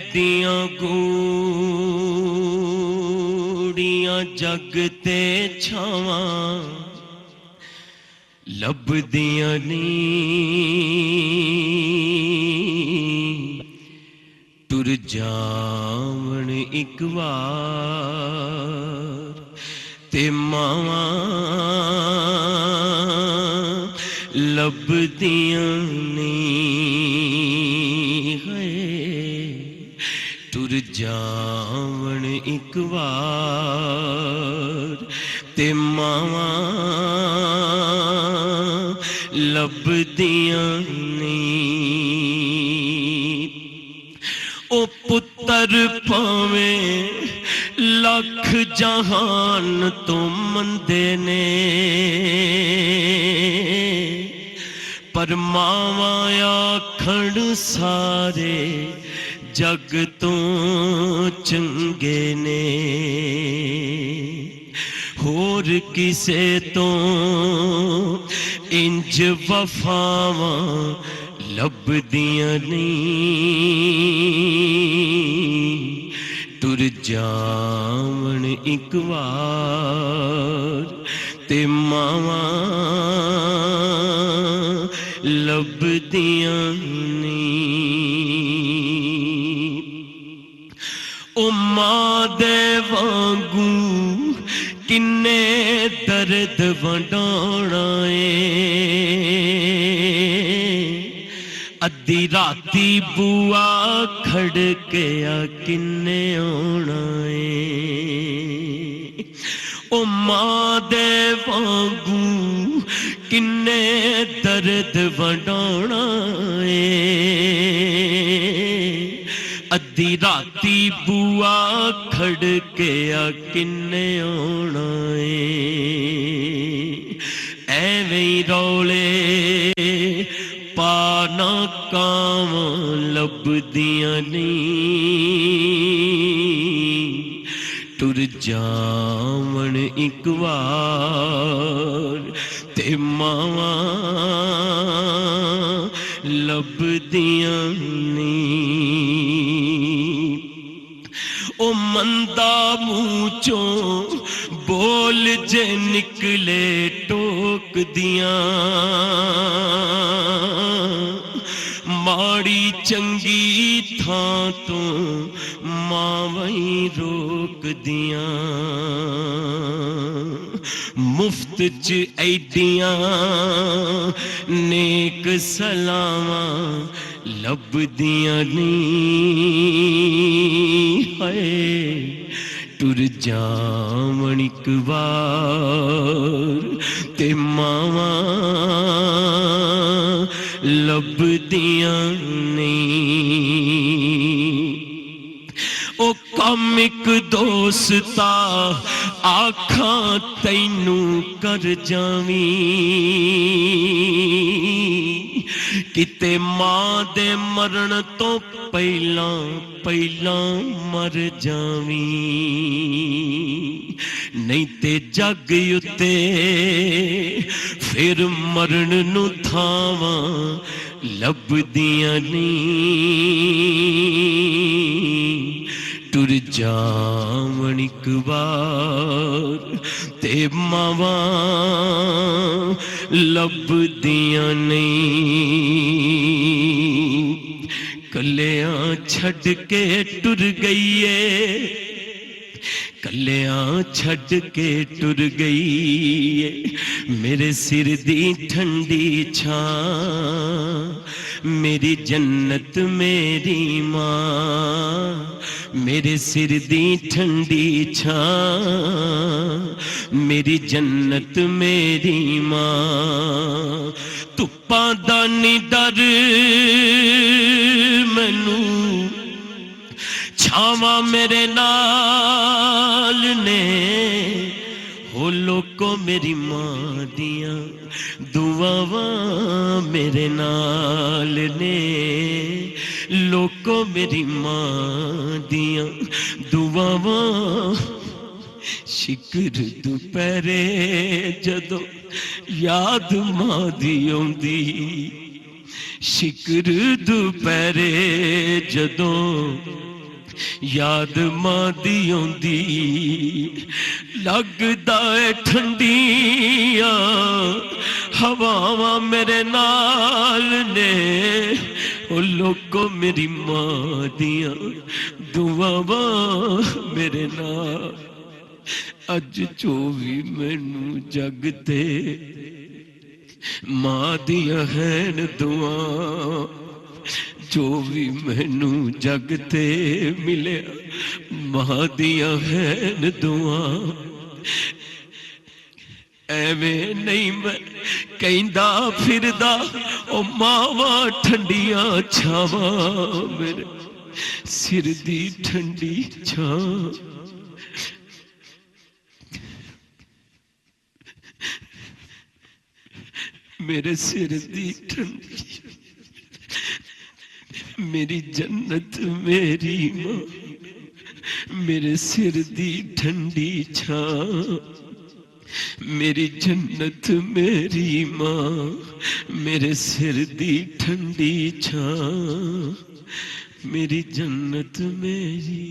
ऐदियां गूड़ियां जग ते छावां लभदियां नी। टुर जावण इक वार ते मावां लभदियां नी। टुर जावण इक वार ते मावां लभदियां नी। ओ पुत्तर भावें लख जहान तो मंदे ने पर मावां आखण सारे जग तो चंगे ने। होर किसे तो इंज वफावां लभदियां नहीं। टुर जावण इक वार ते मावां लभदियां नहीं। ओ मां दे वांगू किन्ने दर्द वंडाणा अद्धी राती बुआ खड़किया किन्ने आना ओ मां दे वांगू किन्ने दर्द वंडाणा अद्धी राती बुआ खड़किया किन्ने आना एवें रौले पाना कावां लभदियां नहीं। टुर जावण इक वार ते मावां लभदियां नहीं। ओ मंदा मुँह चों बोल जे निकले टोक दियां माड़ी चंगी थां तो मावई रोक दियां। मुफ्त च ऐडियां नेक सलावां लभदियां नहीं। हाय टुर जावण इक वार ते मावां लभदियां नहीं। ओ कम इक दोस्ता आखां तैनू कर जावी किते मां दे मरण तो पहला पहला मर जावी नहीं ते जग उत्ते फिर मरण नू थावां लभदियां नहीं। टुर जावण इक वार ते मावां लभदियां नहीं। कलियां छड़ के टुर गई है कलियां छड़ के टुर गई है मेरे सिर दी ठंडी छां मेरी जन्नत मेरी मां। मेरे सिर दी ठंडी छां मेरी जन्नत मेरी मां। धुप्पां दा नी डर मैनू छावां मेरे नाल ने हो लोको मेरी मां दियां दुआवां मेरे नाल ने। लोको मेरी मां दियां दुआवां शिकर दुपहरे जदों याद मां दी आउंदी शिकर दुपहरे जदों याद मां दी आउंदी लगदा है ठंडियां हवावां मेरे नाल ने ओ लोगो मेरी मां दियां दुआवां मेरे नाल अज जो भी मैनू जगते मां दियां हैन दुआ जो भी मैनू जगते मिले मां दियां हैन दुआ एवें नहीं मैं कहंदा फिरदा ओ मावा ठंडियां छावां मेरे सिर दी ठंडी छां मेरे सिर दी ठंडी मेरी जन्नत मेरी मां मेरे सिर दी ठंडी छां मेरी जन्नत मेरी मां मेरे सिर दी ठंडी छां मेरी जन्नत मेरी